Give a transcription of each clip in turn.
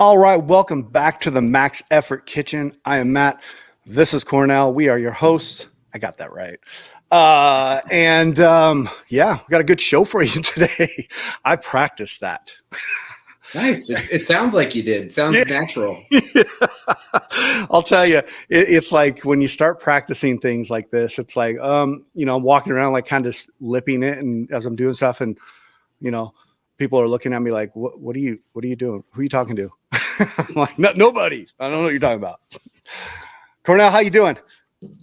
All right, welcome back to the Max Effort Kitchen. I am Matt. This is Cornell. We are your hosts. I got that right. Yeah, we got a good show for you today. I practiced that. Nice. It sounds like you did. Sounds natural. I'll tell you, it's like when you start practicing things like this, it's like, I'm walking around like kind of lipping it, and as I'm doing stuff, and people are looking at me like, what are you doing? Who are you talking to? I'm like, nobody. I don't know what you're talking about. Cornell, how you doing?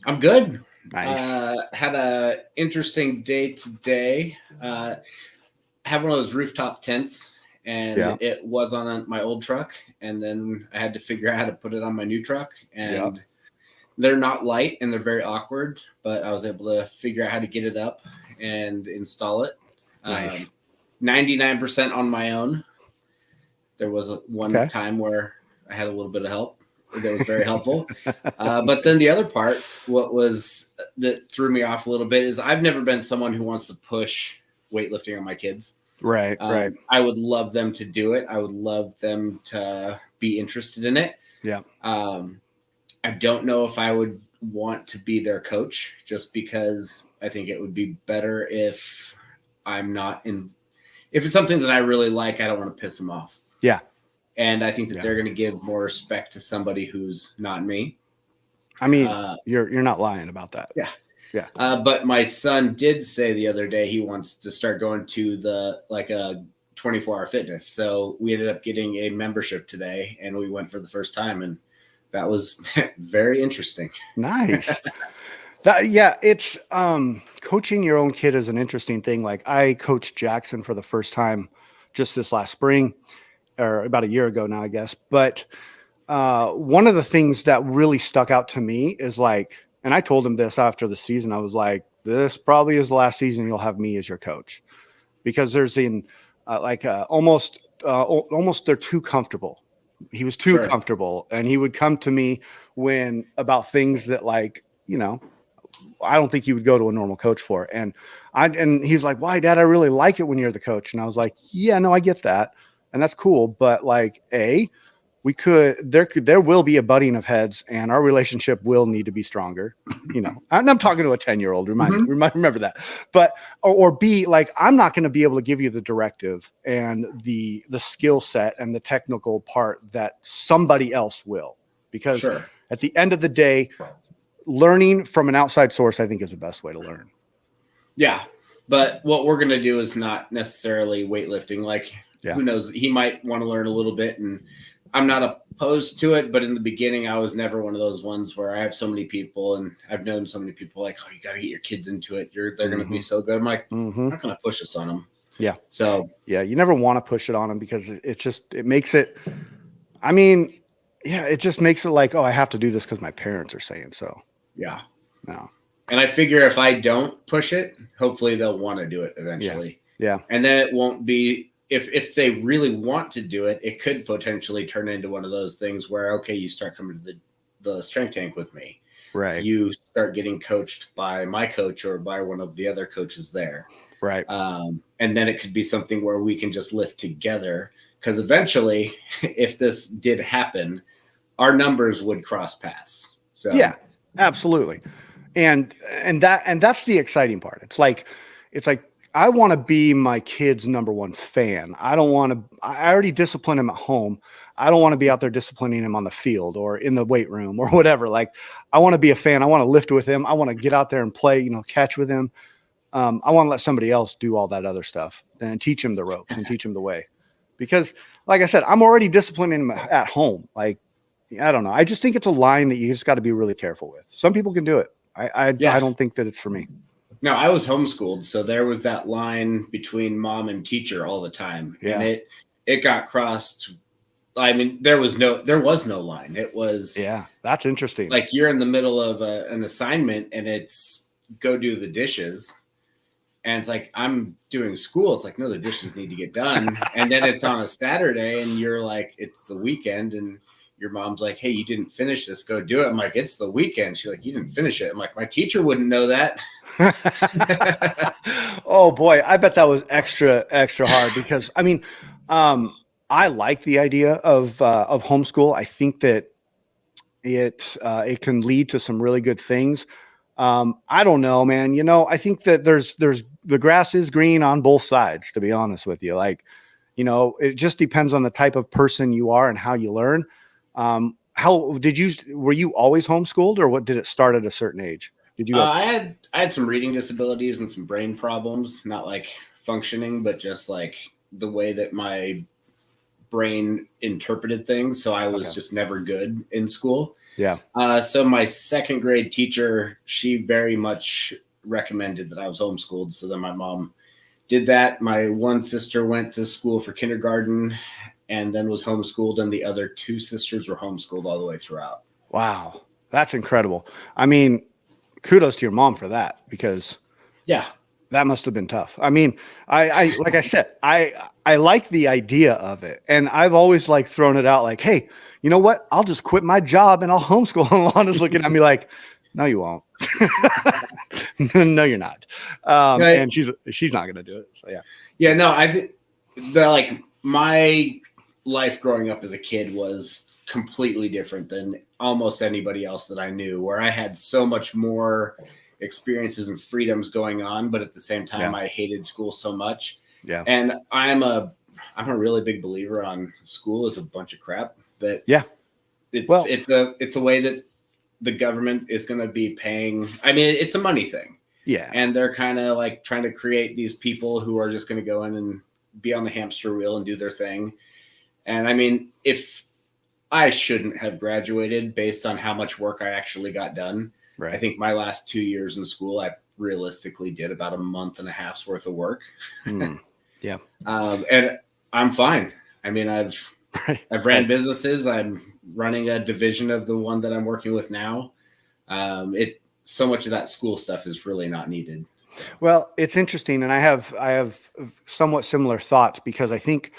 I'm good. Nice. Had a interesting day today. Have one of those rooftop tents, and it was on my old truck, and then I had to figure out how to put it on my new truck, and they're not light and they're very awkward, but I was able to figure out how to get it up and install it. Nice. 99% on my own. There was one time where I had a little bit of help. That was very helpful. But then the other part, that threw me off a little bit, is I've never been someone who wants to push weightlifting on my kids. Right. I would love them to do it. I would love them to be interested in it. Yeah. I don't know if I would want to be their coach, just because I think it would be better if I'm not in. If it's something that I really like, I don't want to piss them off. Yeah. And I think that they're going to give more respect to somebody who's not me. I mean, you're not lying about that. Yeah. Yeah. But my son did say the other day he wants to start going to a 24-hour fitness. So we ended up getting a membership today, and we went for the first time, and that was very interesting. Nice. It's coaching your own kid is an interesting thing. Like, I coached Jackson for the first time just this last spring, or about a year ago now, I guess. But one of the things that really stuck out to me is and I told him this after the season, I was like, this probably is the last season you'll have me as your coach, because there's almost they're too comfortable. He was too comfortable, and he would come to me about things that I don't think you would go to a normal coach for. And he's like, why, Dad? I really like it when you're the coach. And I was like, yeah, no, I get that. And that's cool. But there will be a butting of heads, and our relationship will need to be stronger. And I'm talking to a 10-year-old, remember that. But, or B, I'm not going to be able to give you the directive and the skill set and the technical part that somebody else will, because at the end of the day, learning from an outside source, I think, is the best way to learn. Yeah. But what we're going to do is not necessarily weightlifting. Who knows? He might want to learn a little bit, and I'm not opposed to it. But in the beginning, I was never one of those ones where I have so many people, and I've known so many people you got to get your kids into it. They're going to be so good. I'm like, I'm not going to push this on them. Yeah. So you never want to push it on them, because it makes it, it just makes it like, oh, I have to do this because my parents are saying so. Yeah. No. And I figure if I don't push it, hopefully they'll want to do it eventually. Yeah. And then it won't be, if they really want to do it, it could potentially turn into one of those things where, okay, you start coming to the strength tank with me. Right. You start getting coached by my coach or by one of the other coaches there. Right. And then it could be something where we can just lift together, because eventually, if this did happen, our numbers would cross paths. So yeah. Absolutely. And that's the exciting part. It's like I want to be my kid's number one fan. I already discipline him at home. I don't want to be out there disciplining him on the field or in the weight room or whatever. I want to be a fan. I want to lift with him. I want to get out there and play, catch with him. I want to let somebody else do all that other stuff and teach him the ropes and teach him the way, because like I said, I'm already disciplining him at home. I don't know. I just think it's a line that you just got to be really careful with. Some people can do it. I don't think that it's for me. No, I was homeschooled, so there was that line between mom and teacher all the time. Yeah. And it got crossed. There was no line. It was that's interesting. You're in the middle of an assignment, and it's go do the dishes. And it's I'm doing school. It's no, the dishes need to get done. And then it's on a Saturday, and you're it's the weekend, and your mom's like, hey, you didn't finish this, go do it. I'm like, it's the weekend. She's like, you didn't finish it. I'm like, my teacher wouldn't know that. Oh boy, I bet that was extra hard, because I like the idea of homeschool. I think that it can lead to some really good things. I don't know, man. I think that there's the grass is green on both sides, to be honest with you. Like, it just depends on the type of person you are and how you learn. How were you always homeschooled, or what did it start at a certain age? Did you go? I had some reading disabilities and some brain problems, not like functioning, but just like the way that my brain interpreted things. So I was just never good in school. Yeah. So my second grade teacher, she very much recommended that I was homeschooled. So then my mom did that. My one sister went to school for kindergarten and then was homeschooled, and the other two sisters were homeschooled all the way throughout. Wow. That's incredible. I mean, kudos to your mom for that, because yeah, that must have been tough. I mean, I like I said, I like the idea of it, and I've always like thrown it out like, hey, you know what? I'll just quit my job and I'll homeschool. And Lana's looking at me like, no, you won't. No, you're not. And she's not going to do it. So yeah. Yeah. No, I think like my life growing up as a kid was completely different than almost anybody else that I knew, where I had so much more experiences and freedoms going on, but at the same time, I hated school so much. Yeah. And I'm a really big believer on school is a bunch of crap. That it's a way that the government is going to be paying. I mean, it's a money thing. Yeah. And they're kind of like trying to create these people who are just going to go in and be on the hamster wheel and do their thing. And I mean, if I shouldn't have graduated based on how much work I actually got done. Right. I think my last 2 years in school, I realistically did about a month and a half's worth of work. Yeah. And I'm fine. I mean, I've ran businesses. I'm running a division of the one that I'm working with now. So much of that school stuff is really not needed. Well, it's interesting. And I have somewhat similar thoughts, because I think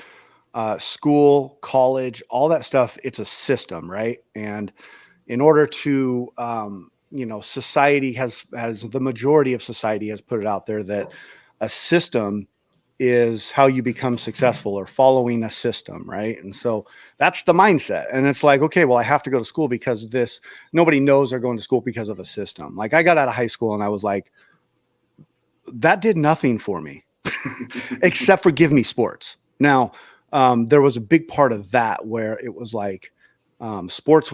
school, college, all that stuff, it's a system, right? And in order to, society has the majority of society has put it out there that a system is how you become successful, or following a system, right? And so that's the mindset. And it's like, okay, well, I have to go to school because nobody knows they're going to school because of a system. Like, I got out of high school and I was like, that did nothing for me except for give me sports. Now, there was a big part of that where it was like, sports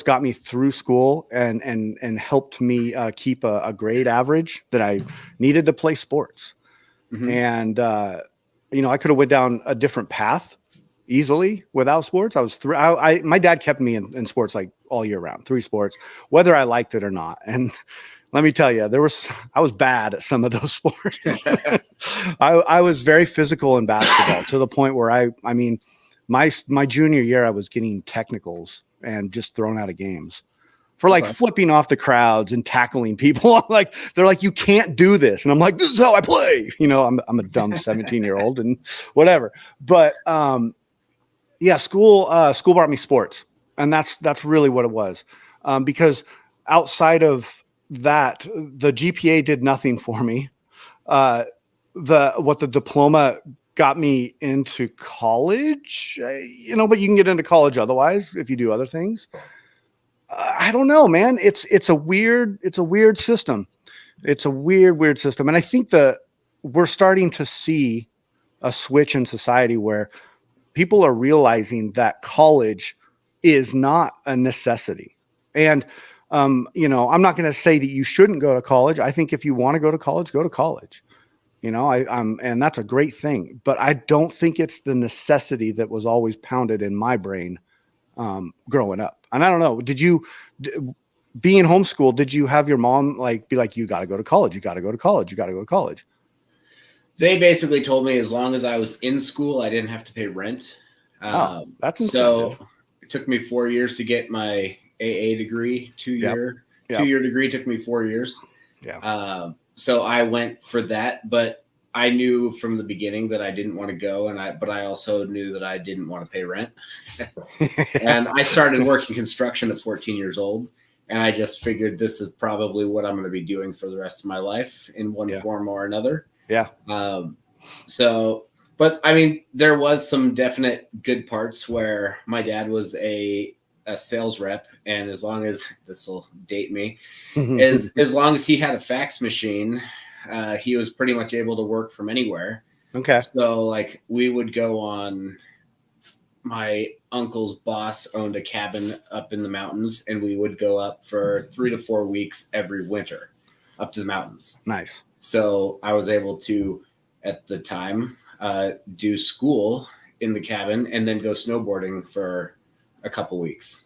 got me through school and helped me keep a grade average that I needed to play sports. Mm-hmm. And, I could have went down a different path easily without sports. My dad kept me in sports like all year round, 3 sports, whether I liked it or not. And let me tell you, I was bad at some of those sports. I was very physical in basketball, to the point where I mean, my junior year, I was getting technicals and just thrown out of games for like flipping off the crowds and tackling people. They're like, you can't do this. And I'm like, this is how I play. I'm a dumb 17-year-old and whatever. But school brought me sports. And that's really what it was. Because outside of that, the GPA did nothing for me. The diploma got me into college, but you can get into college otherwise if you do other things. I don't know, man. It's a weird system. It's a weird system. And I think that we're starting to see a switch in society where people are realizing that college is not a necessity. And, I'm not going to say that you shouldn't go to college. I think if you want to go to college, go to college. And that's a great thing, but I don't think it's the necessity that was always pounded in my brain growing up. And I don't know, being homeschooled, did you have your mom be like, you got to go to college, you got to go to college, you got to go to college? They basically told me as long as I was in school, I didn't have to pay rent. That's incentive. So it took me 4 years to get my AA degree, 2-year degree took me 4 years. Yeah. So I went for that, but I knew from the beginning that I didn't want to go, but I also knew that I didn't want to pay rent. And I started working construction at 14 years old, and I just figured this is probably what I'm going to be doing for the rest of my life in one form or another. Yeah. So But I mean, there was some definite good parts where my dad was a sales rep, and as long as this will date me, as long as he had a fax machine, he was pretty much able to work from anywhere. Okay. So like we would go on. My uncle's boss owned a cabin up in the mountains, and we would go up for 3 to 4 weeks every winter up to the mountains. Nice. So I was able to, at the time, do school in the cabin and then go snowboarding for a couple weeks.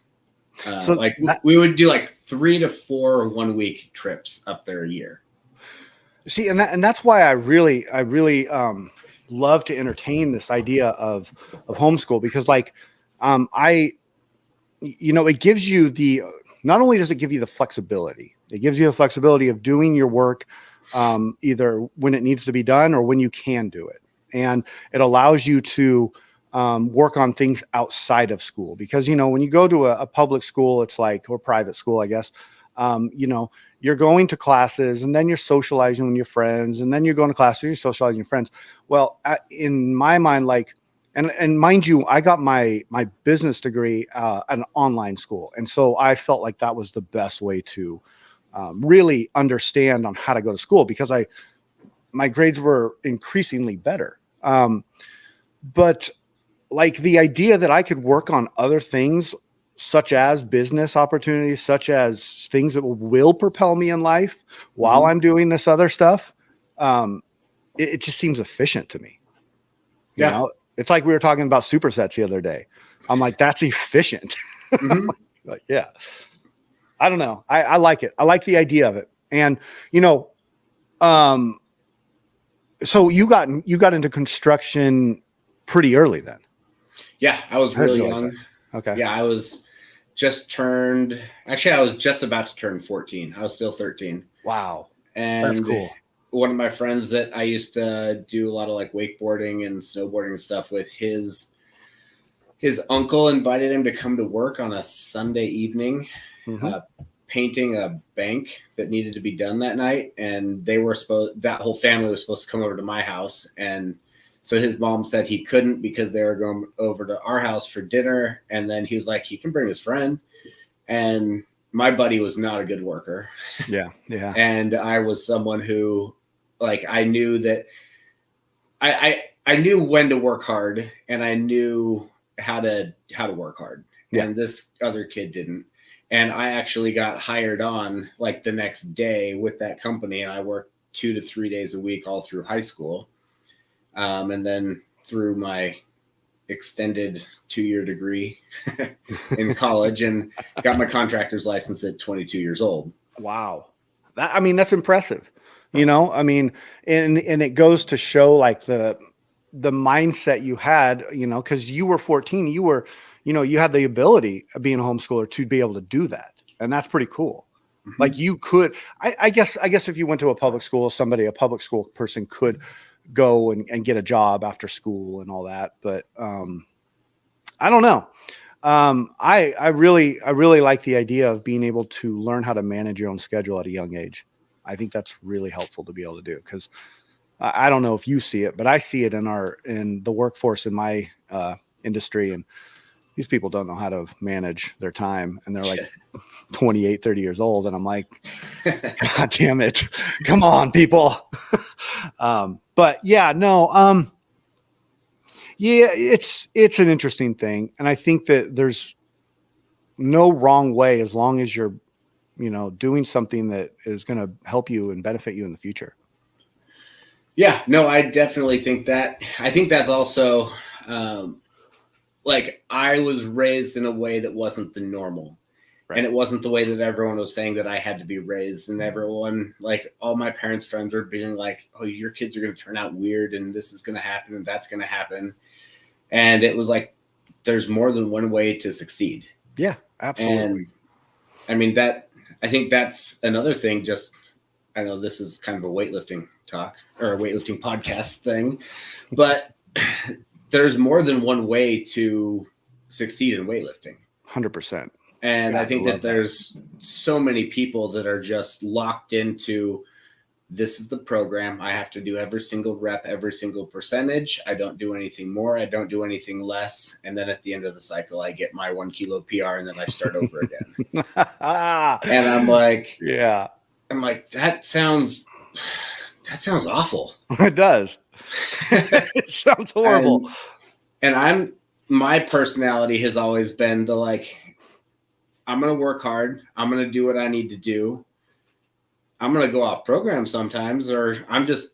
So we would do like 3 to 4 1-week trips up there a year. See, and that's why I really love to entertain this idea of homeschool, because like it gives you not only does it give you the flexibility, it gives you the flexibility of doing your work either when it needs to be done or when you can do it. And it allows you to work on things outside of school, because, when you go to a public school, it's like, or private school, I guess, you're going to classes and then you're socializing with your friends, and then you're going to classes and you're socializing with your friends. Well, in my mind, like, and mind you, I got my business degree at an online school. And so I felt like that was the best way to really understand on how to go to school, because my grades were increasingly better. But like the idea that I could work on other things, such as business opportunities, such as things that will propel me in life while I'm doing this other stuff, it just seems efficient to me. You know, it's like we were talking about supersets the other day. I'm like, that's efficient. Like, yeah, I don't know. I like it. I like the idea of it. And, so you got into construction pretty early then. Yeah, I was really young. Okay. Yeah, I was just about to turn 14. I was still 13. Wow. And that's cool. One of my friends that I used to do a lot of like wakeboarding and snowboarding and stuff with, his uncle invited him to come to work on a Sunday evening, painting a bank that needed to be done that night. And that whole family was supposed to come over to my house. And so his mom said he couldn't because they were going over to our house for dinner. And then he was like, he can bring his friend. And my buddy was not a good worker. Yeah. Yeah. And I was someone who, like, I knew that I knew when to work hard, and I knew how to work hard. Yeah. And this other kid didn't. And I actually got hired on like the next day with that company. And I worked 2 to 3 days a week all through high school. And then through my extended 2-year degree in college, and got my contractor's license at 22 years old. Wow. That's impressive. And it goes to show like the mindset you had, cause you were 14, you had the ability of being a homeschooler to be able to do that. And that's pretty cool. Like you could, I guess if you went to a public school, a public school person could go and get a job after school and all that. But I don't know. I really like the idea of being able to learn how to manage your own schedule at a young age. I think that's really helpful to be able to do, because I don't know if you see it, but I see it in the workforce in my industry, and these people don't know how to manage their time, and they're like 28, 30 years old. And I'm like, God damn it. Come on, people. But yeah, no, yeah, it's an interesting thing. And I think that there's no wrong way, as long as you're, doing something that is going to help you and benefit you in the future. Yeah, no, I definitely think that. I think that's also, like, I was raised in a way that wasn't the normal. Right. And it wasn't the way that everyone was saying that I had to be raised. And everyone, like, all my parents' friends were being like, oh, your kids are going to turn out weird, and this is going to happen, and that's going to happen. And it was like, there's more than one way to succeed. Yeah, absolutely. And I think that's another thing. Just, I know this is kind of a weightlifting talk or a weightlifting podcast thing, but there's more than one way to succeed in weightlifting. 100%. And I think that there's so many people that are just locked into this is the program. I have to do every single rep, every single percentage. I don't do anything more. I don't do anything less. And then at the end of the cycle, I get my 1 kilo PR and then I start over again. And I'm like, yeah, that sounds awful. it does. It sounds horrible. And my personality has always been the like, I'm going to work hard. I'm going to do what I need to do. I'm going to go off program sometimes, or I'm just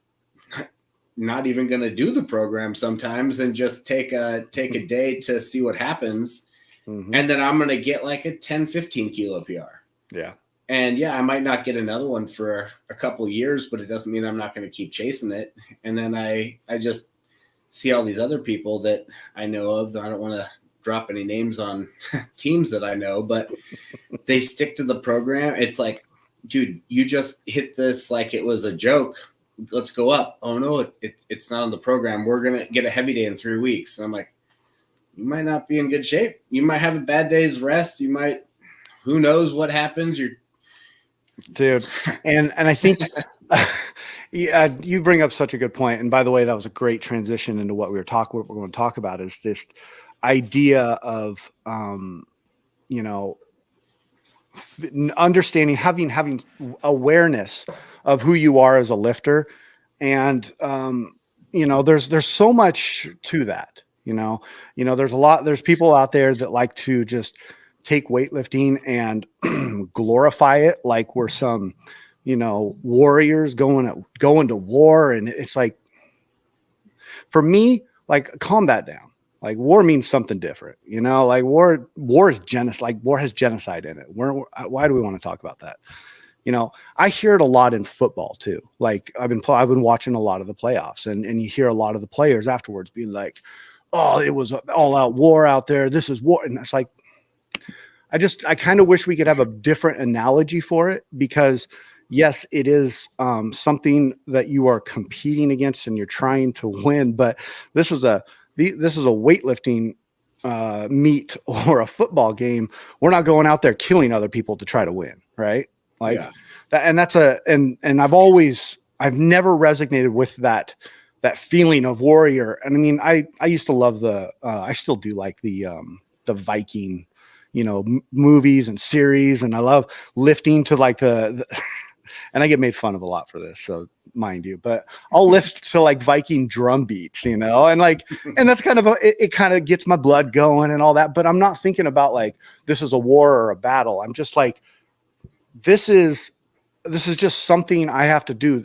not even going to do the program sometimes and just take a day to see what happens. Mm-hmm. And then I'm going to get like a 10, 15 kilo PR. Yeah. And yeah, I might not get another one for a couple years, but it doesn't mean I'm not going to keep chasing it. And then I just see all these other people that I know of. I don't want to drop any names on teams that I know, but they stick to the program. It's like, dude, you just hit this like it was a joke. Let's go up. Oh no, it's not on the program. We're going to get a heavy day in 3 weeks. And I'm like, you might not be in good shape. You might have a bad day's rest. You might, who knows what happens. Dude. And I think yeah, you bring up such a good point. And by the way, that was a great transition into what we're going to talk about is this idea of, understanding, having awareness of who you are as a lifter. And, there's so much to that, there's people out there that like to just take weightlifting and glorify it like we're some, warriors going to war. And it's like, for me, like, calm that down. Like, war means something different, like war is genocide, like war has genocide in it. Why do we want to talk about that? I hear it a lot in football too. Like I've been watching a lot of the playoffs and you hear a lot of the players afterwards being like, oh, it was all out war out there. This is war. And it's like, I kind of wish we could have a different analogy for it, because yes, it is something that you are competing against and you're trying to win, but this is a weightlifting meet or a football game. We're not going out there killing other people to try to win. Right. Like that. And that's and I've never resonated with that feeling of warrior. And I mean, I used to love I still do like the Viking, movies and series. And I love lifting to like the and I get made fun of a lot for this. So mind you, but I'll lift to like Viking drum beats, and like, and that's kind of it kind of gets my blood going and all that. But I'm not thinking about like, this is a war or a battle. I'm just like, this is just something I have to do.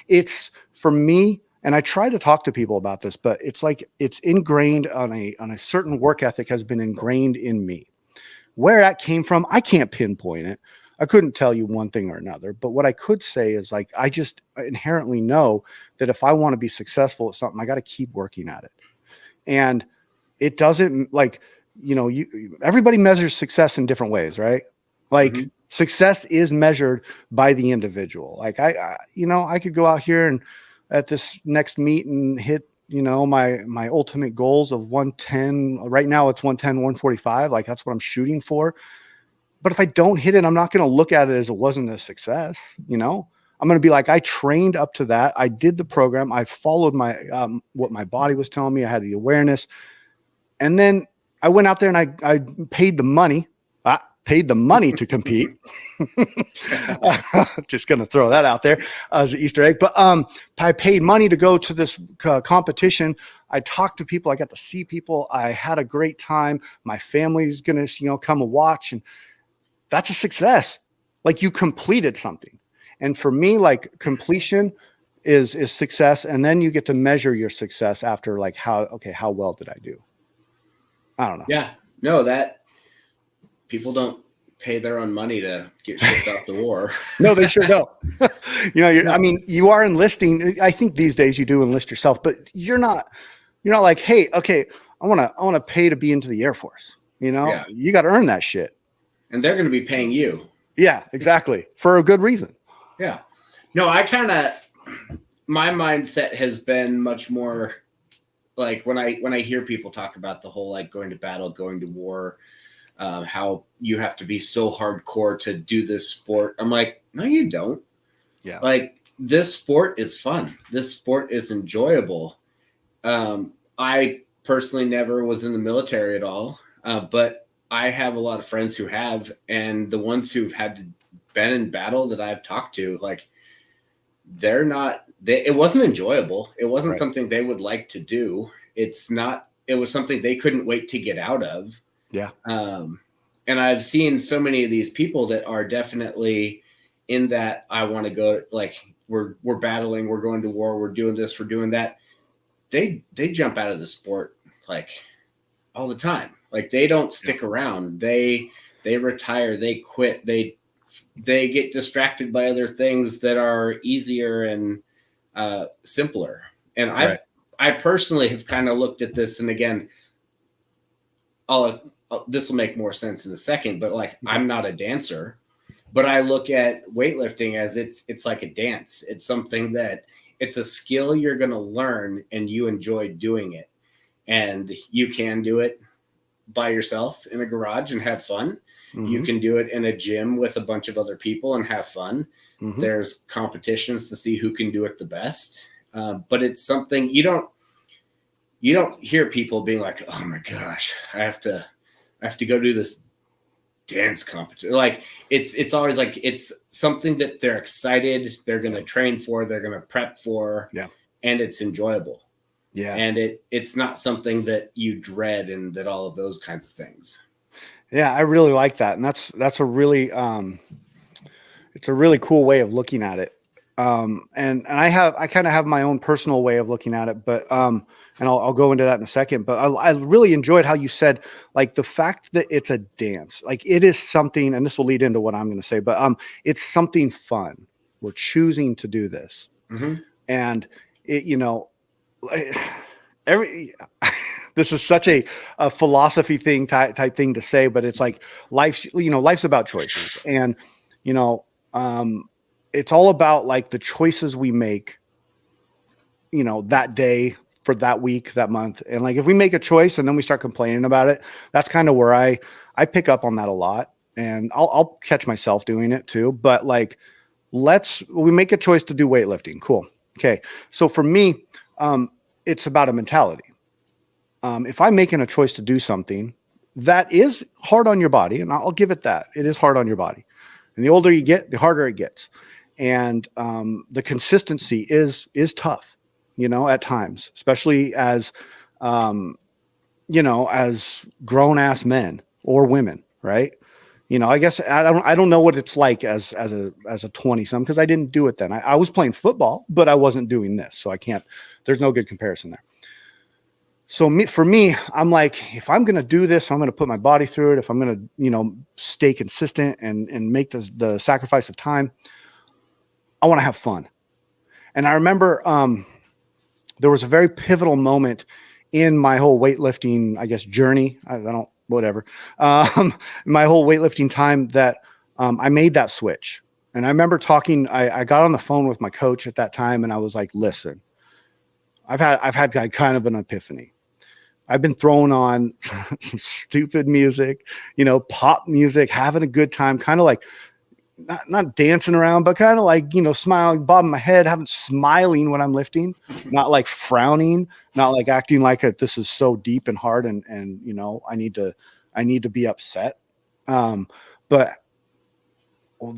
It's for me. And I try to talk to people about this, but it's like, it's ingrained on a certain work ethic has been ingrained in me. Where that came from, I can't pinpoint it. I couldn't tell you one thing or another, but what I could say is like, I just inherently know that if I want to be successful at something, I got to keep working at it. And it doesn't like, everybody measures success in different ways, right? Like success is measured by the individual. Like I could go out here and at this next meet and hit, my ultimate goals of 110. Right now it's 110, 145. Like that's what I'm shooting for. But if I don't hit it, I'm not going to look at it as it wasn't a success. I'm going to be like, I trained up to that. I did the program. I followed my, what my body was telling me. I had the awareness. And then I went out there and I paid the money. I paid the money to compete. Just going to throw that out there as an Easter egg. But I paid money to go to this competition. I talked to people. I got to see people. I had a great time. My family's going to, come and watch. And that's a success. Like you completed something. And for me, like completion is success. And then you get to measure your success after like how well did I do? I don't know. Yeah, no, that people don't pay their own money to get shipped off to war. No, they sure don't. I mean, you are enlisting. I think these days you do enlist yourself, but you're not like, hey, okay, I want to pay to be into the Air Force. You got to earn that shit. And they're going to be paying you. Yeah, exactly. For a good reason. Yeah. No, my mindset has been much more like when I hear people talk about the whole, like going to battle, going to war, how you have to be so hardcore to do this sport. I'm like, no, you don't. Yeah. Like this sport is fun. This sport is enjoyable. I personally never was in the military at all, but I have a lot of friends who have, and the ones who've had to been in battle that I've talked to, like they're not. It wasn't enjoyable. It wasn't Right. something they would like to do. It's not. It was something they couldn't wait to get out of. Yeah. And I've seen so many of these people that are definitely in that. I want to go. Like we're battling. We're going to war. We're doing this. We're doing that. They jump out of the sport like all the time. Like they don't stick around. They retire. They quit. They get distracted by other things that are easier and simpler. And Right. I personally have kind of looked at this, and again, this will make more sense in a second. But like, I'm not a dancer, but I look at weightlifting as it's like a dance. It's something that it's a skill you're going to learn, and you enjoy doing it, and you can do it by yourself in a garage and have fun. You can do it in a gym with a bunch of other people and have fun. There's competitions to see who can do it the best. But it's something you don't hear people being like, oh my gosh, I have to go do this dance competition. Like it's always like, it's something that they're excited. They're going to train for, they're going to prep for, and it's enjoyable. Yeah. And it's not something that you dread and that all of those kinds of things. Yeah, I really like that. And that's a really it's a really cool way of looking at it. And I kind of have my own personal way of looking at it, but and I'll go into that in a second, but I really enjoyed how you said, like, the fact that it's a dance, like it is something, and this will lead into what I'm going to say, but it's something fun. We're choosing to do this. And it, this is such a philosophy thing type thing to say, but it's like life's about choices. And, it's all about like the choices we make, that day, for that week, that month. And like, if we make a choice and then we start complaining about it, that's kind of where I pick up on that a lot. And I'll catch myself doing it too. But like, we make a choice to do weightlifting. Cool. Okay. So for me, it's about a mentality. If I'm making a choice to do something that is hard on your body, and I'll give it that, it is hard on your body. And the older you get, the harder it gets. And the consistency is tough, at times, especially as, as grown ass men or women, right? I guess I don't know what it's like as a 20 some, because I didn't do it then. I was playing football, but I wasn't doing this. So there's no good comparison there. So for me, I'm like, if I'm going to do this, I'm going to put my body through it. If I'm going to, stay consistent and make the sacrifice of time, I want to have fun. And I remember there was a very pivotal moment in my whole weightlifting, I guess, journey. Whatever. My whole weightlifting time that I made that switch. And I remember I got on the phone with my coach at that time, and I was like, listen, I've had kind of an epiphany. I've been throwing on some stupid music, pop music, having a good time, kind of like not dancing around, but kind of like, smiling, bobbing my head, smiling when I'm lifting, not like frowning, not like acting like this is so deep and hard. And I need to be upset. But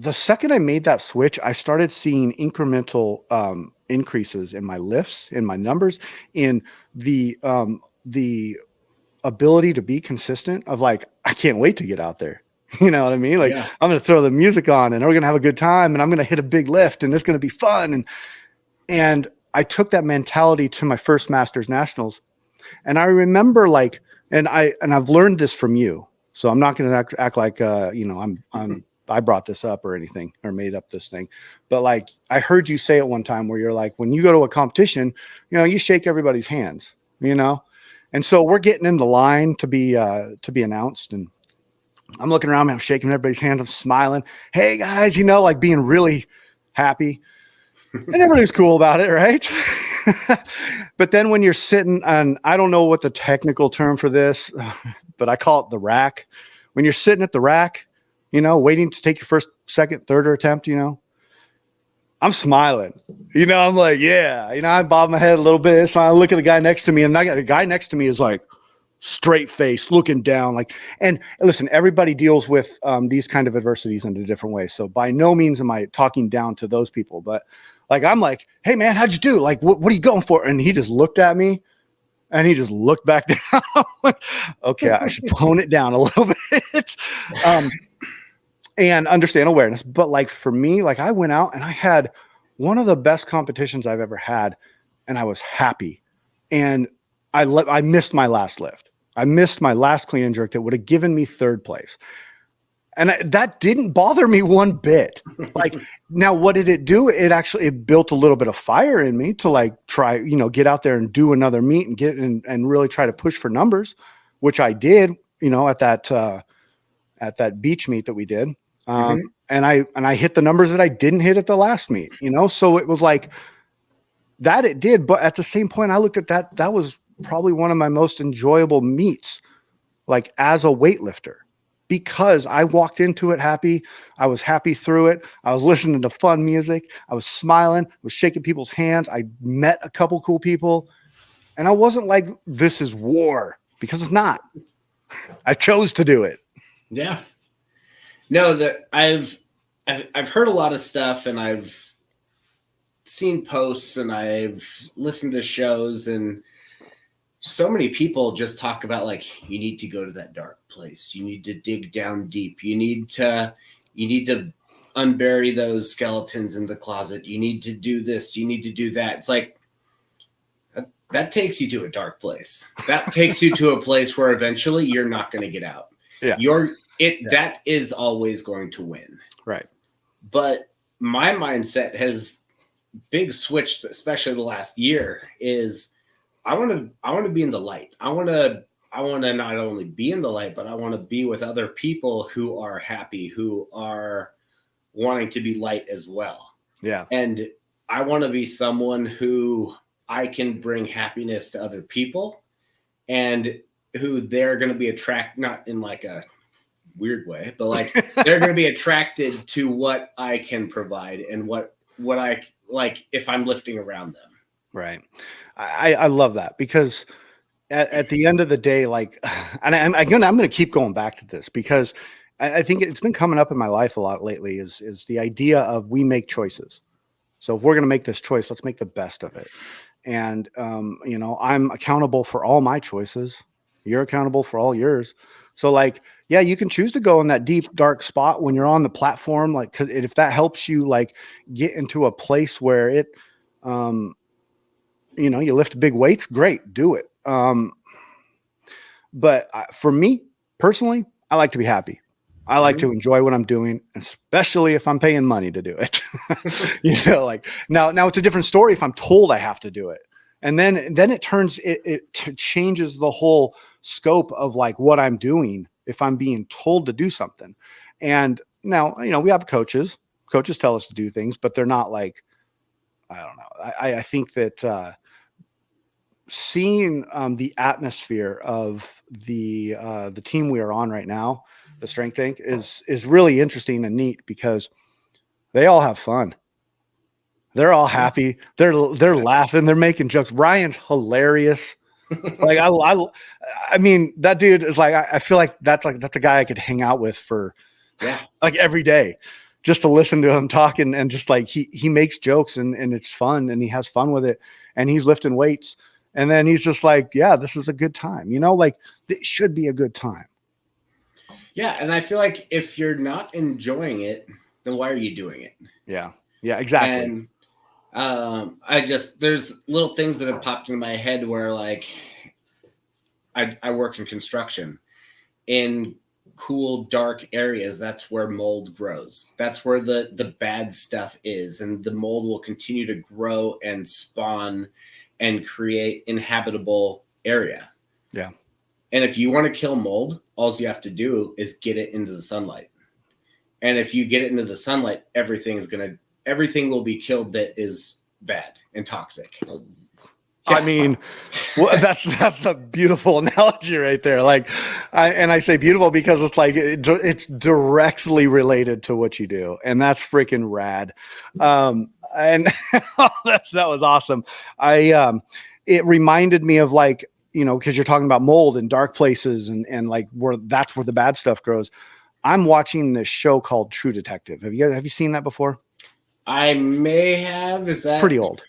the second I made that switch, I started seeing incremental increases in my lifts, in my numbers, in the ability to be consistent of like, I can't wait to get out there. You know what I mean? Like, yeah. I'm going to throw the music on and we're going to have a good time and I'm going to hit a big lift and it's going to be fun. And I took that mentality to my first Masters Nationals. And I remember and I've learned this from you. So I'm not going to act like, I brought this up or anything or made up this thing, but like, I heard you say it one time where you're like, when you go to a competition, you shake everybody's hands, and so we're getting in the line to be announced, and I'm looking around, I'm shaking everybody's hands, I'm smiling. Hey guys, like being really happy, and everybody's cool about it, right? But then when you're sitting on, I don't know what the technical term for this, but I call it the rack. When you're sitting at the rack, waiting to take your first, second, third attempt, I'm smiling. I'm like, yeah. I bob my head a little bit. So I look at the guy next to me, and I got the guy next to me is like straight face, looking down. Like, and listen, everybody deals with these kind of adversities in a different way. So by no means am I talking down to those people, but like, I'm like, hey man, how'd you do? Like, what are you going for? And he just looked at me. And he just looked back down. Okay, I should tone it down a little bit. And understand awareness. But like for me, like I went out and I had one of the best competitions I've ever had, and I was happy. And I missed my last lift. I missed my last clean and jerk that would have given me third place. And that didn't bother me one bit. Like, now, what did it do? It built a little bit of fire in me to like try, get out there and do another meet and get in and really try to push for numbers, which I did, at that beach meet that we did. And I hit the numbers that I didn't hit at the last meet, so it was like that it did. But at the same point, I looked at that was probably one of my most enjoyable meets, like as a weightlifter, because I walked into it happy. I was happy through it. I was listening to fun music. I was smiling, I was shaking people's hands. I met a couple cool people, and I wasn't like, this is war, because it's not. I chose to do it. Yeah. No, that I've heard a lot of stuff, and I've seen posts, and I've listened to shows, and so many people just talk about like, you need to go to that dark place. You need to dig down deep. You need to unbury those skeletons in the closet. You need to do this. You need to do that. It's like, that takes you to a dark place. That takes you to a place where eventually you're not going to get out. Yeah. That is always going to win. Right. But my mindset has big switched, especially the last year, is I want to be in the light. I want to not only be in the light, but I want to be with other people who are happy, who are wanting to be light as well. Yeah. And I want to be someone who I can bring happiness to other people, and who they're going to be attracted, not in like a weird way, but like they're going to be attracted to what I can provide and what I like if I'm lifting around them. Right. I love that, because at the end of the day, like, and I'm going to keep going back to this, because I think it's been coming up in my life a lot lately is the idea of we make choices. So if we're going to make this choice, let's make the best of it. And, I'm accountable for all my choices. You're accountable for all yours. So like, yeah, you can choose to go in that deep, dark spot when you're on the platform. Like, 'cause if that helps you like get into a place where it, you lift big weights, great, do it. But for me personally, I like to be happy. I like to enjoy what I'm doing, especially if I'm paying money to do it. Like now it's a different story if I'm told I have to do it. And then it turns, it changes the whole scope of like what I'm doing if I'm being told to do something. And now, we have coaches tell us to do things, but they're not like, I don't know. I think that seeing the atmosphere of the team we are on right now, the Strength Tank, is really interesting and neat, because they all have fun. They're all happy. They're laughing. They're making jokes. Ryan's hilarious. Like I mean, that dude is like, I feel like that's a guy I could hang out with for like every day, just to listen to him talk, and just like he makes jokes, and it's fun, and he has fun with it, and he's lifting weights, and then he's just like, yeah, this is a good time, like it should be a good time. Yeah, and I feel like if you're not enjoying it, then why are you doing it? Yeah, exactly. And there's little things that have popped in my head where like I work in construction. In cool, dark areas, that's where mold grows. That's where the bad stuff is, and the mold will continue to grow and spawn and create inhabitable area. Yeah. And if you want to kill mold, all you have to do is get it into the sunlight. And if you get it into the sunlight, everything will be killed that is bad and toxic. I mean, well, that's a beautiful analogy right there. Like, I say beautiful because it's like it's directly related to what you do, and that's freaking rad. And that was awesome. It reminded me of like, because you're talking about mold and dark places and like that's where the bad stuff grows. I'm watching this show called True Detective. Have you seen that before? I may have. Is that Pretty old.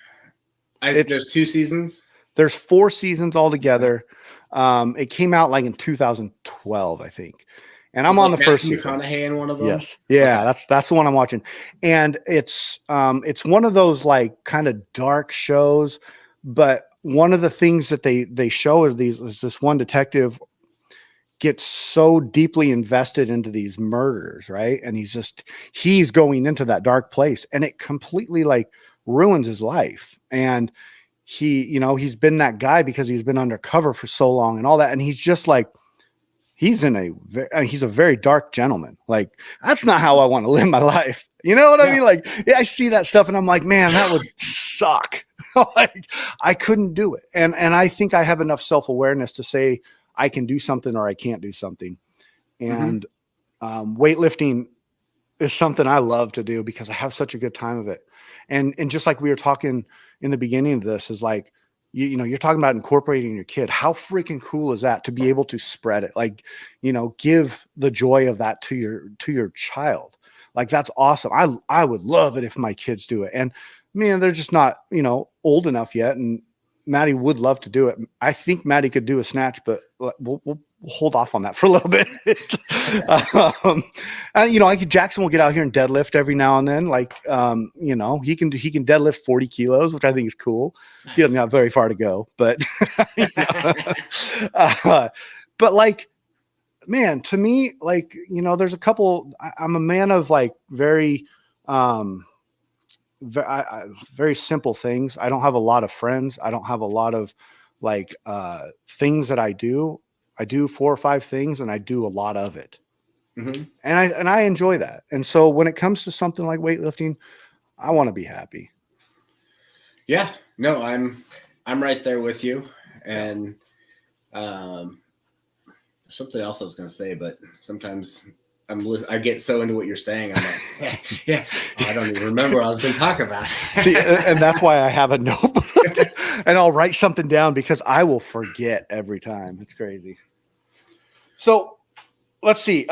there's 2 seasons? There's 4 seasons altogether. It came out like in 2012, I think. And I'm on the first season. McConaughey in one of them? Yes. Yeah, Okay. that's the one I'm watching. And it's one of those like kind of dark shows, but one of the things that they show is this one detective gets so deeply invested into these murders, right? And he's going into that dark place, and it completely like ruins his life. And he's been that guy because he's been undercover for so long and all that. And he's just like, he's a very dark gentleman. Like, that's not how I want to live my life. You know what I mean? Like, yeah, I see that stuff and I'm like, man, that would suck. Like, I couldn't do it. And I think I have enough self-awareness to say I can do something or I can't do something. And weightlifting is something I love to do because I have such a good time of it. And just like we were talking in the beginning of this, is like, you're talking about incorporating your kid. How freaking cool is that to be able to spread it? Like, give the joy of that to your child. Like, that's awesome. I would love it if my kids do it. And they're just not, old enough yet. And Maddie would love to do it. I think Maddie could do a snatch, but we'll hold off on that for a little bit. And Jackson will get out here and deadlift every now and then. Like, he can deadlift 40 kilos, which I think is cool. Nice. He doesn't have very far to go, but, but like, man, to me, like, there's a couple, I'm a man of like very simple things. I don't have a lot of friends. I don't have a lot of like things that I do. I do 4 or 5 things and I do a lot of it. And I enjoy that. And so when it comes to something like weightlifting, I want to be happy. Yeah, no, I'm right there with you. And something else I was going to say, but sometimes I get so into what you're saying. I'm like, yeah. I don't even remember what I was going to talk about. See, and that's why I have a notebook and I'll write something down because I will forget every time. It's crazy. So let's see,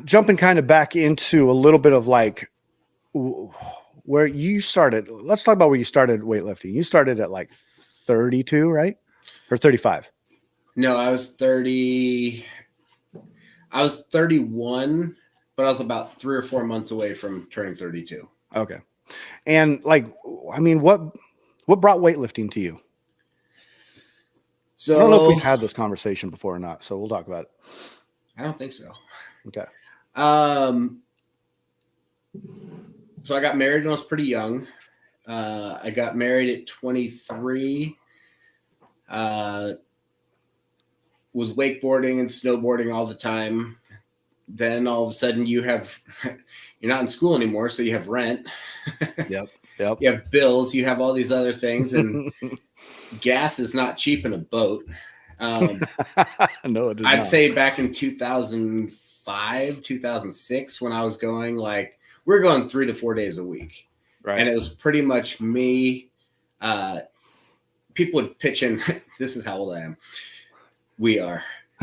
jumping kind of back into a little bit of like where you started. Let's talk about where you started weightlifting. You started at like 32, right? Or 35? No, I was 30. I was 31, but I was about 3 or 4 months away from turning 32. Okay. And like, I mean, what brought weightlifting to you? So I don't know if we've had this conversation before or not, so we'll talk about it. I don't think so. Okay. So I got married when I was pretty young. I got married at 23. Was wakeboarding and snowboarding all the time. Then all of a sudden you're not in school anymore, so you have rent. Yep. You have bills, you have all these other things, and gas is not cheap in a boat. No, it is I'd not. say back in 2005, 2006, when I was going, like, we're going 3 to 4 days a week. Right. And it was pretty much me. People would pitch in. This is how old I am. We are.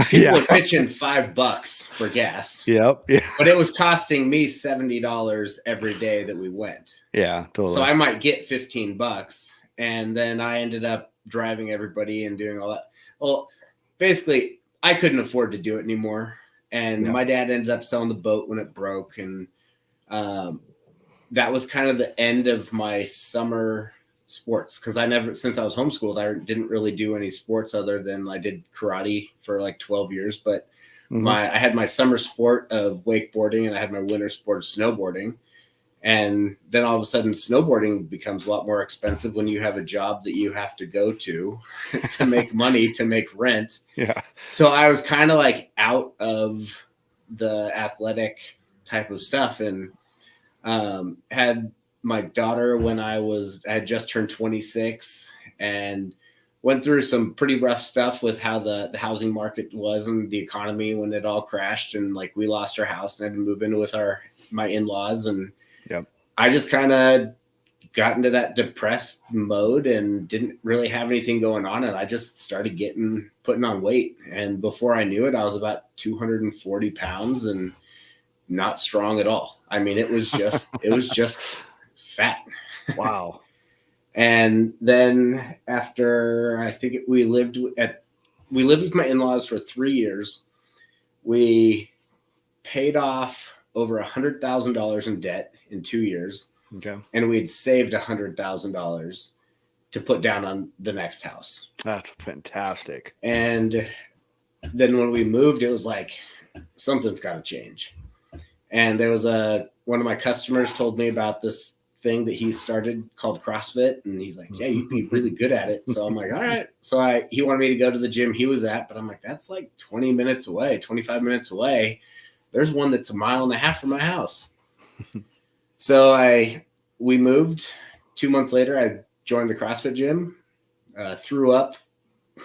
People would pitch in $5 for gas. Yep. Yeah. But it was costing me $70 every day that we went. Yeah, totally. So I might get $15, and then I ended up driving everybody and doing all that. Well, basically, I couldn't afford to do it anymore. And my dad ended up selling the boat when it broke. And that was kind of the end of my summer sports, because since I was homeschooled, I didn't really do any sports other than I did karate for like 12 years. But I had my summer sport of wakeboarding and I had my winter sport of snowboarding. And then all of a sudden snowboarding becomes a lot more expensive when you have a job that you have to go to make money, to make rent. Yeah. So I was kind of like out of the athletic type of stuff, and had my daughter when I had just turned 26, and went through some pretty rough stuff with how the housing market was and the economy when it all crashed, and like we lost our house and had to move in with my in-laws, and Yep. I just kind of got into that depressed mode and didn't really have anything going on, and I just started putting on weight, and before I knew it, I was about 240 pounds and not strong at all. I mean, it was just fat. Wow. And then after I think we lived with my in-laws for 3 years. We paid off over $100,000 in debt in 2 years. Okay. And we'd saved $100,000 to put down on the next house. That's fantastic. And then when we moved, it was like, something's got to change. And there was one of my customers told me about this thing that he started called CrossFit, and he's like, yeah, you'd be really good at it. So I'm like, all right. So he wanted me to go to the gym he was at, but I'm like, that's like 20 minutes away, 25 minutes away. There's one that's 1.5 miles from my house. So we moved. 2 months later, I joined the CrossFit gym, threw up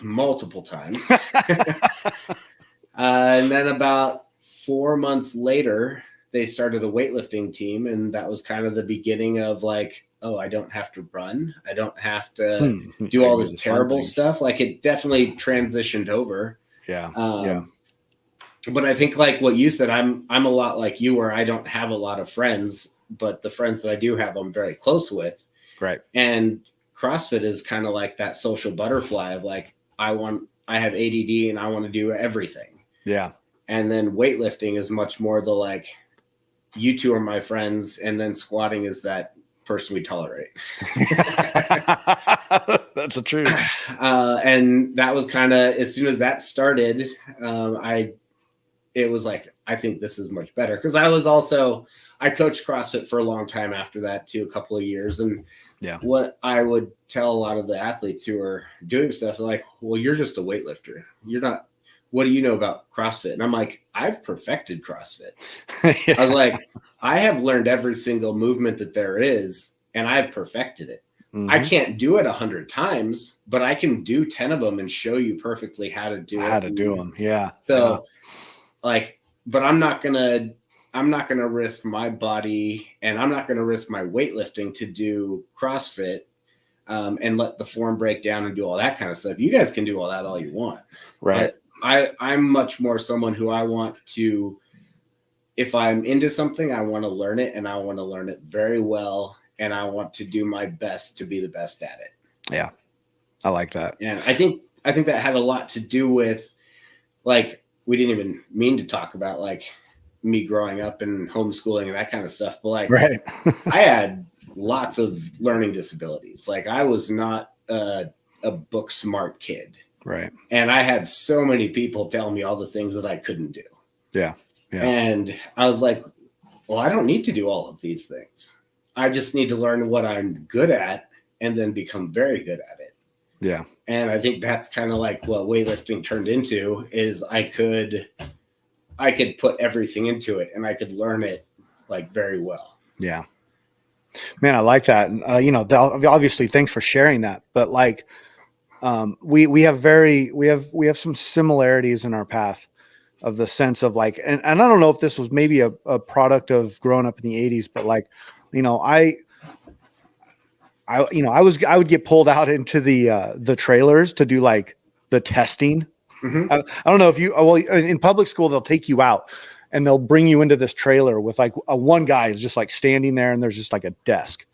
multiple times. And then about 4 months later, they started a weightlifting team, and that was kind of the beginning of like, oh, I don't have to run. I don't have to do all this terrible stuff. Like, it definitely transitioned over. Yeah. But I think like what you said, I'm a lot like you, where I don't have a lot of friends, but the friends that I do have, I'm very close with. Right. And CrossFit is kind of like that social butterfly of like, I have ADD and I want to do everything. Yeah. And then weightlifting is much more the like, you two are my friends, and then squatting is that person we tolerate. That's the truth. And that was kind of, as soon as that started, it was like, I think this is much better. Cause I coached CrossFit for a long time after that too, a couple of years. And what I would tell a lot of the athletes who are doing stuff, they're like, well, you're just a weightlifter. You're not, what do you know about CrossFit? And I'm like, I've perfected CrossFit. Yeah. I was like, I have learned every single movement that there is, and I've perfected it. Mm-hmm. I can't do it 100 times, but I can do 10 of them and show you perfectly how to do them. Yeah. So like, but I'm not going to risk my body, and I'm not going to risk my weightlifting to do CrossFit and let the form break down and do all that kind of stuff. You guys can do all that all you want. Right. But I'm much more someone who I want to, if I'm into something, I want to learn it, and I want to learn it very well, and I want to do my best to be the best at it. Yeah. I like that. And I think that had a lot to do with, like, we didn't even mean to talk about like me growing up and homeschooling and that kind of stuff, but like, right. I had lots of learning disabilities. Like, I was not a book smart kid. Right. And I had so many people tell me all the things that I couldn't do. Yeah. And I was like, well, I don't need to do all of these things. I just need to learn what I'm good at and then become very good at it. Yeah. And I think that's kind of like what weightlifting turned into, is I could put everything into it and I could learn it like very well. Yeah. Man, I like that. And, obviously thanks for sharing that, but like, we have some similarities in our path, of the sense of like, and I don't know if this was maybe a product of growing up in the 80s, but like, I would get pulled out into the trailers to do like the testing. Mm-hmm. I don't know if in public school, they'll take you out and they'll bring you into this trailer with like one guy is just like standing there, and there's just like a desk.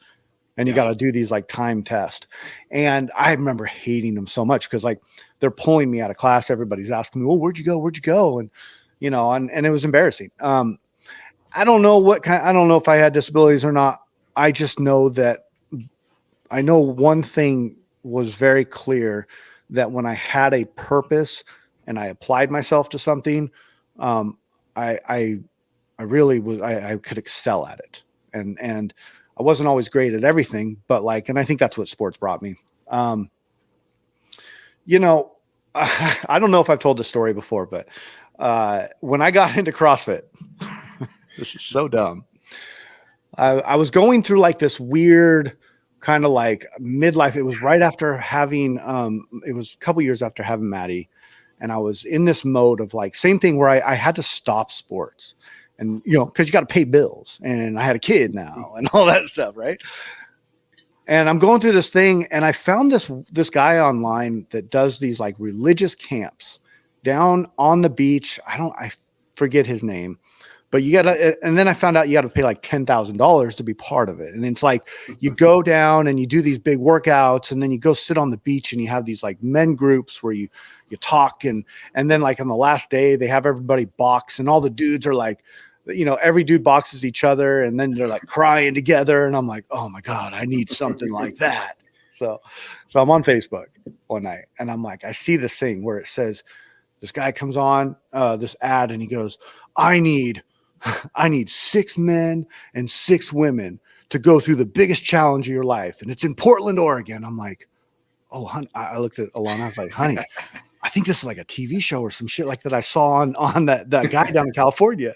And you got to do these like time tests. And I remember hating them so much, because like they're pulling me out of class. Everybody's asking me, well, where'd you go? Where'd you go? And, and it was embarrassing. I don't know I don't know if I had disabilities or not. I just know that I know one thing was very clear, that when I had a purpose and I applied myself to something, I really was, I could excel at it. And I wasn't always great at everything, but like, and I think that's what sports brought me. I don't know if I've told this story before, but when I got into CrossFit, this is so dumb. I was going through like this weird kind of like midlife. It was right after having, it was a couple years after having Maddie. And I was in this mode of like, same thing where I had to stop sports and, you know, cause you got to pay bills and I had a kid now and all that stuff. Right. And I'm going through this thing and I found this guy online that does these like religious camps down on the beach. I forget his name, but you gotta, and then I found out you got to pay like $10,000 to be part of it. And it's like, you go down and you do these big workouts and then you go sit on the beach and you have these like men groups where you talk. And then like on the last day, they have everybody box and all the dudes are like, you know, every dude boxes each other and then they're like crying together. And I'm like, oh my God, I need something like that. So I'm on Facebook one night and I'm like, I see this thing where it says, this guy comes on this ad and he goes, I need 6 men and 6 women to go through the biggest challenge of your life. And it's in Portland, Oregon. I'm like, oh, honey. I looked at Alana. I was like, honey, I think this is like a TV show or some shit like that I saw on that guy down in California.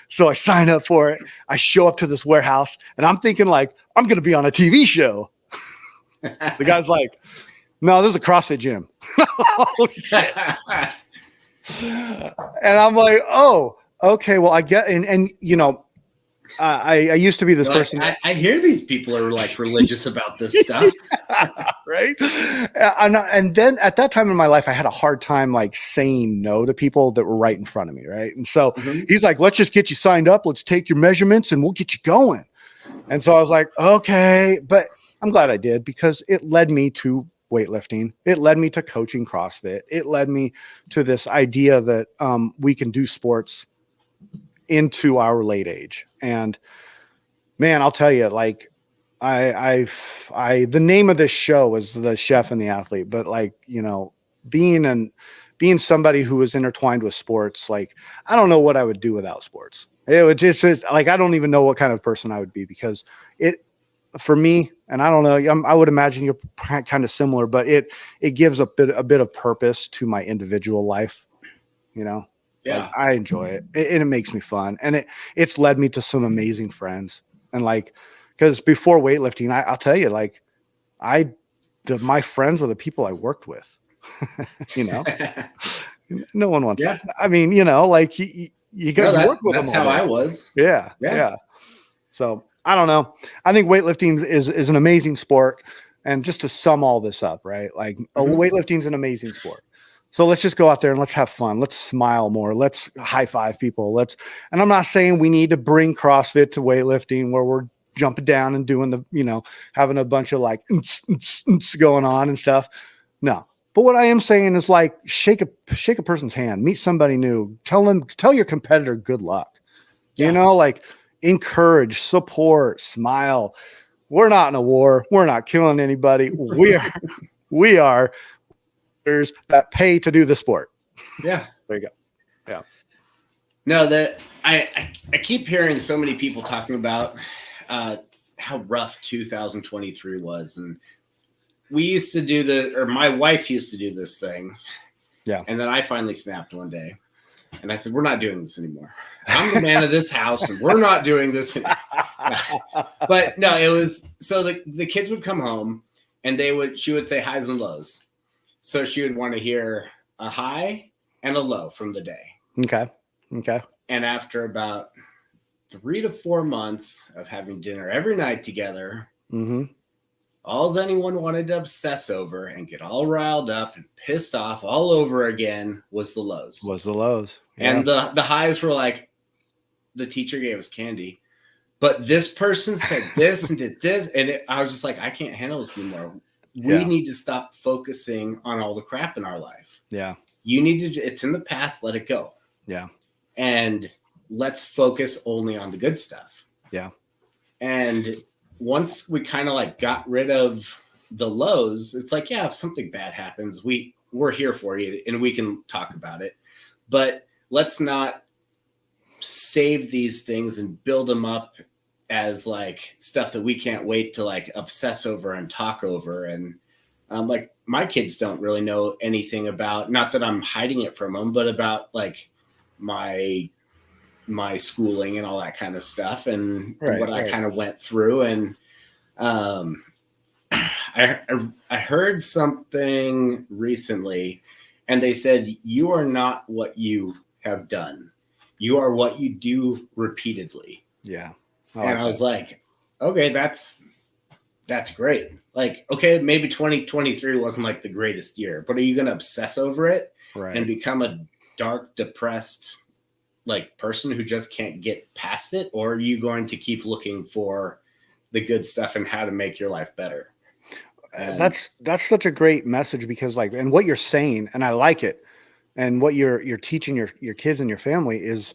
So I sign up for it. I show up to this warehouse and I'm thinking like, I'm going to be on a TV show. The guy's like, no, this is a CrossFit gym. Oh, shit. And I'm like, oh, okay. Well, I get, and you know, I used to be this person. I hear these people are like religious about this stuff. Right. And then at that time in my life, I had a hard time like saying no to people that were right in front of me. Right. And so he's like, let's just get you signed up. Let's take your measurements and we'll get you going. And so I was like, okay, but I'm glad I did because it led me to weightlifting. It led me to coaching CrossFit. It led me to this idea that we can do sports into our late age. And man, I'll tell you, like I the name of this show is The Chef and the Athlete, but like, you know, being somebody who is intertwined with sports, like I don't know what I would do without sports. It would just like, I don't even know what kind of person I would be because it, for me, and I don't know, I would imagine you're kind of similar, but it gives a bit of purpose to my individual life, you know? Yeah. Like, I enjoy it. And it makes me fun. And it's led me to some amazing friends. And like, because before weightlifting, I'll tell you, like my friends were the people I worked with, you know, no one wants that. I mean, you know, like you got to work with them. That's how I was. Yeah. So I don't know. I think weightlifting is an amazing sport. And just to sum all this up, right? Like weightlifting is an amazing sport. So let's just go out there and let's have fun. Let's smile more. Let's high five people. And I'm not saying we need to bring CrossFit to weightlifting where we're jumping down and doing the, you know, having a bunch of like going on and stuff. No. But what I am saying is like shake a person's hand, meet somebody new, tell your competitor good luck. You know, like encourage, support, smile. We're not in a war. We're not killing anybody. We are that pay to do the sport. Yeah. There you go. Yeah. No, I keep hearing so many people talking about how rough 2023 was. And we used to do my wife used to do this thing. Yeah. And then I finally snapped one day. And I said, we're not doing this anymore. I'm the man of this house and we're not doing this anymore. But no, it was, so the kids would come home and she would say highs and lows. So she would want to hear a high and a low from the day. Okay. And after about 3 to 4 months of having dinner every night together, all anyone wanted to obsess over and get all riled up and pissed off all over again was the lows. Yeah. And the highs were like, the teacher gave us candy, but this person said this and did this. And I was just like, I can't handle this anymore. We need to stop focusing on all the crap in our life. Yeah. You need to, it's in the past, let it go. Yeah. And let's focus only on the good stuff. Yeah. And once we kind of like got rid of the lows, it's like, yeah, if something bad happens, we're here for you and we can talk about it, but let's not save these things and build them up as like stuff that we can't wait to like obsess over and talk over. And like my kids don't really know anything about, not that I'm hiding it from them, but about like my schooling and all that kind of stuff and what I kind of went through. And I heard something recently, and they said you are not what you have done. You are what you do repeatedly. Yeah. And I was like, okay, that's great. Like, okay, maybe 2023 wasn't like the greatest year, but are you going to obsess over it and become a dark, depressed like person who just can't get past it? Or are you going to keep looking for the good stuff and how to make your life better? And that's such a great message, because like, and what you're saying, and I like it, and what you're teaching your kids and your family is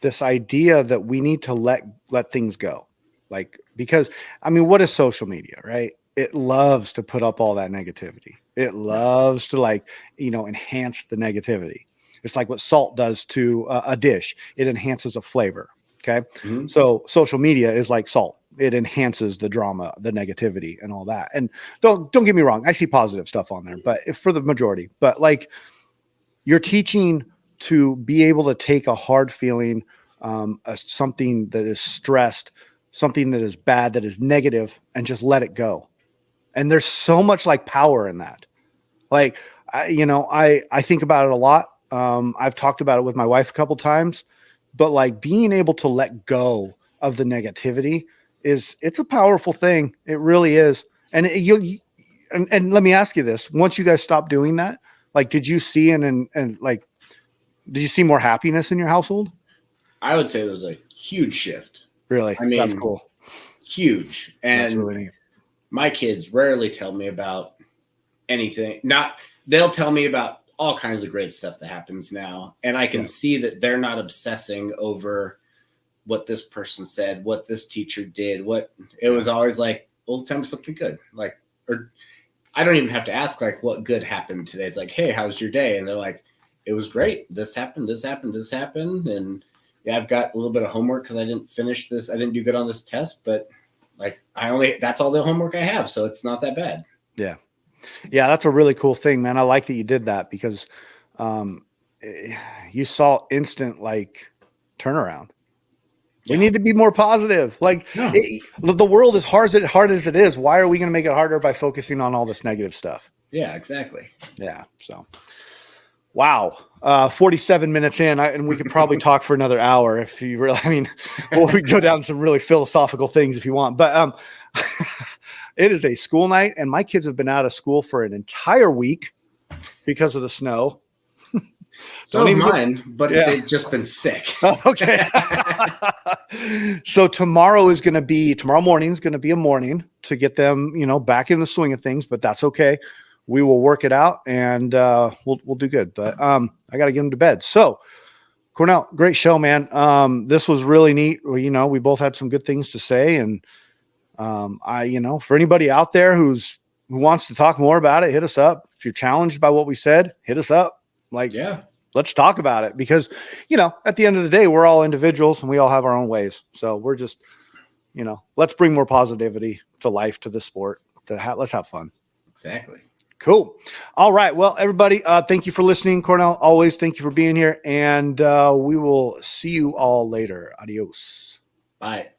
this idea that we need to let things go. Like, because I mean, what is social media, right? It loves to put up all that negativity. It loves to, like, enhance the negativity. It's like what salt does to a dish. It enhances a flavor. Okay. Mhm. So social media is like salt. It enhances the drama, the negativity, and all that. And don't get me wrong. I see positive stuff on there, but for the majority, but like, you're teaching to be able to take a hard feeling, something that is stressed, something that is bad, that is negative, and just let it go. And there's so much like power in that. Like, I think about it a lot. I've talked about it with my wife a couple times, but like, being able to let go of the negativity it's a powerful thing. It really is. And and let me ask you this: once you guys stopped doing that, like, did you see and like, did you see more happiness in your household? I would say there was a huge shift. Really? I mean, That's cool. Huge. And That's really neat. my kids rarely tell me about anything. They'll tell me about all kinds of great stuff that happens now. And I can see that they're not obsessing over what this person said, what this teacher did, it was always like, well, tell me something good. Like, or I don't even have to ask, like, what good happened today. It's like, hey, how's your day? And they're like, it was great. This happened, this happened, this happened. And yeah, I've got a little bit of homework because I didn't finish this. I didn't do good on this test, but like, that's all the homework I have. So it's not that bad. Yeah. Yeah. That's a really cool thing, man. I like that you did that, because you saw instant, like, turnaround. We need to be more positive. Like, the world is hard as it is. Why are we going to make it harder by focusing on all this negative stuff? Yeah, exactly. Yeah. So, wow. 47 minutes in, and we could probably talk for another hour if you really, I mean, we could go down some really philosophical things if you want, but, it is a school night, and my kids have been out of school for an entire week because of the snow. So have mine, but they've just been sick. Okay. So tomorrow morning is going to be a morning to get them, back in the swing of things, but that's okay. We will work it out, and we'll do good. But I got to get them to bed. So, Cornell, great show, man. This was really neat. We both had some good things to say, and for anybody out there who wants to talk more about it, hit us up. If you're challenged by what we said, hit us up. Like, let's talk about it, because, at the end of the day, we're all individuals and we all have our own ways. So we're just, let's bring more positivity to life, to the sport, let's have fun. Exactly. Cool. All right. Well, everybody, thank you for listening. Cornell, always thank you for being here, and we will see you all later. Adios. Bye.